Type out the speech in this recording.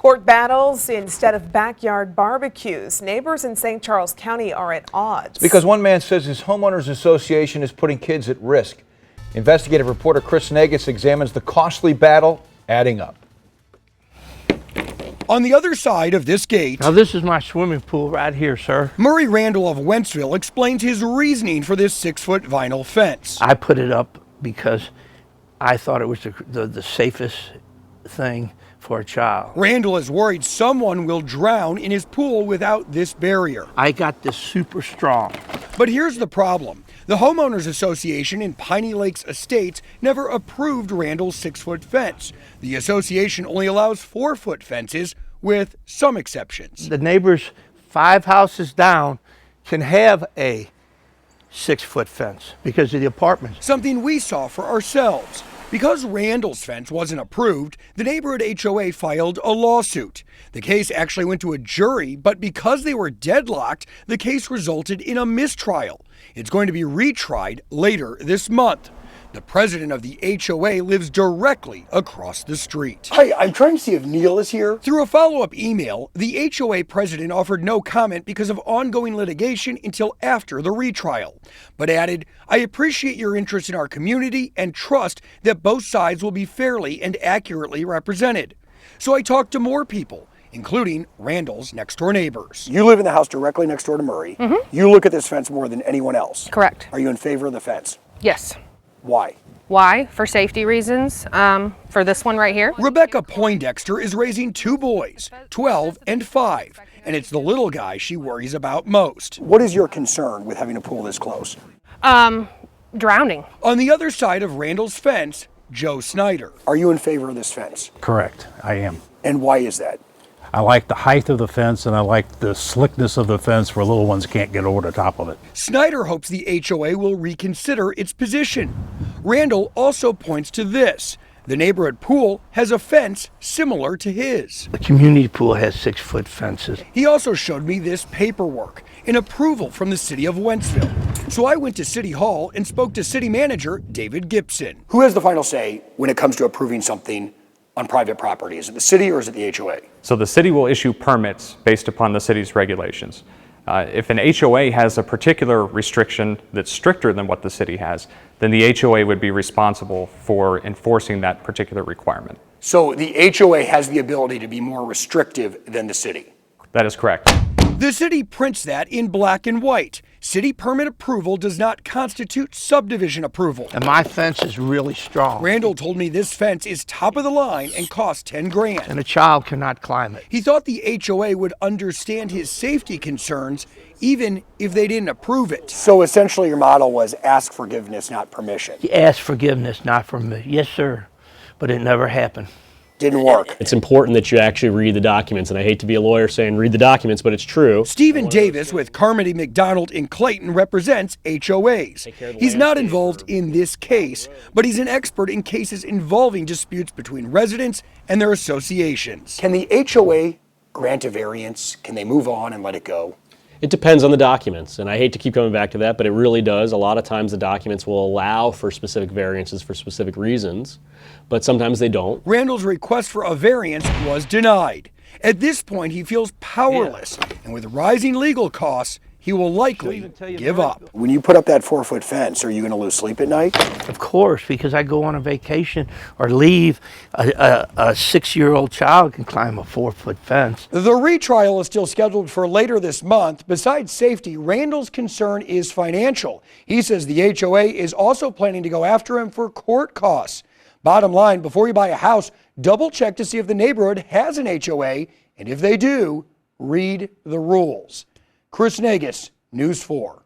Court battles instead of backyard barbecues. Neighbors in St. Charles County are at odds. Because one man says his homeowners association is putting kids at risk. Investigative reporter Chris Negus examines the costly battle adding up. On the other side of this gate, now this is my swimming pool right here, sir. Murray Randall of Wentzville explains his reasoning for this 6-foot vinyl fence. I put it up because I thought it was the safest thing for a child. Randall is worried someone will drown in his pool without this barrier. I got this super strong. But here's the problem. The Homeowners Association in Piney Lakes Estates never approved Randall's 6-foot fence. The association only allows 4-foot fences with some exceptions. The neighbors 5 houses down can have a 6-foot fence because of the apartments. Something we saw for ourselves. Because Randall's fence wasn't approved, the neighborhood HOA filed a lawsuit. The case actually went to a jury, but because they were deadlocked, the case resulted in a mistrial. It's going to be retried later this month. The president of the HOA lives directly across the street. Hi, I'm trying to see if Neil is here. Through a follow-up email, the HOA president offered no comment because of ongoing litigation until after the retrial, but added, "I appreciate your interest in our community and trust that both sides will be fairly and accurately represented." So I talked to more people, including Randall's next-door neighbors. You live in the house directly next door to Murray. You look at this fence more than anyone else. Correct. Are you in favor of the fence? Yes. Why? Why? For safety reasons. For this one right here. Rebecca Poindexter is raising 2 boys, 12 and 5, and it's the little guy she worries about most. What is your concern with having a pool this close? Drowning. On the other side of Randall's fence, Joe Snyder. Are you in favor of this fence? Correct, I am. And why is that? I like the height of the fence and I like the slickness of the fence where little ones can't get over the top of it. Snyder hopes the HOA will reconsider its position. Randall also points to this. The neighborhood pool has a fence similar to his. The community pool has 6-foot fences. He also showed me this paperwork, an approval from the city of Wentzville. So I went to City Hall and spoke to City Manager David Gibson. Who has the final say when it comes to approving something on private property? Is it the city or is it the HOA? So the city will issue permits based upon the city's regulations. If an HOA has a particular restriction that's stricter than what the city has, then the HOA would be responsible for enforcing that particular requirement. So the HOA has the ability to be more restrictive than the city? That is correct. The city prints that in black and white. City permit approval does not constitute subdivision approval. And my fence is really strong. Randall told me this fence is top of the line and costs 10 grand. And a child cannot climb it. He thought the HOA would understand his safety concerns even if they didn't approve it. So essentially your model was ask forgiveness, not permission. He asked forgiveness, not from me. Yes, sir. But it never happened. Didn't work. It's important that you actually read the documents, and I hate to be a lawyer saying read the documents, but it's true. Stephen Davis with Carmody McDonald in Clayton represents HOAs. He's not involved in this case, but he's an expert in cases involving disputes between residents and their associations. Can the HOA grant a variance? Can they move on and let it go? It depends on the documents, and I hate to keep coming back to that, but it really does. A lot of times the documents will allow for specific variances for specific reasons, but sometimes they don't. Randall's request for a variance was denied. At this point, he feels powerless, and with rising legal costs, he will likely give up. When you put up that 4-foot fence, are you going to lose sleep at night? Of course, because I go on a vacation or leave, a 6-year-old child can climb a 4-foot fence. The retrial is still scheduled for later this month. Besides safety, Randall's concern is financial. He says the HOA is also planning to go after him for court costs. Bottom line, before you buy a house, double check to see if the neighborhood has an HOA, and if they do, read the rules. Chris Negus, News 4.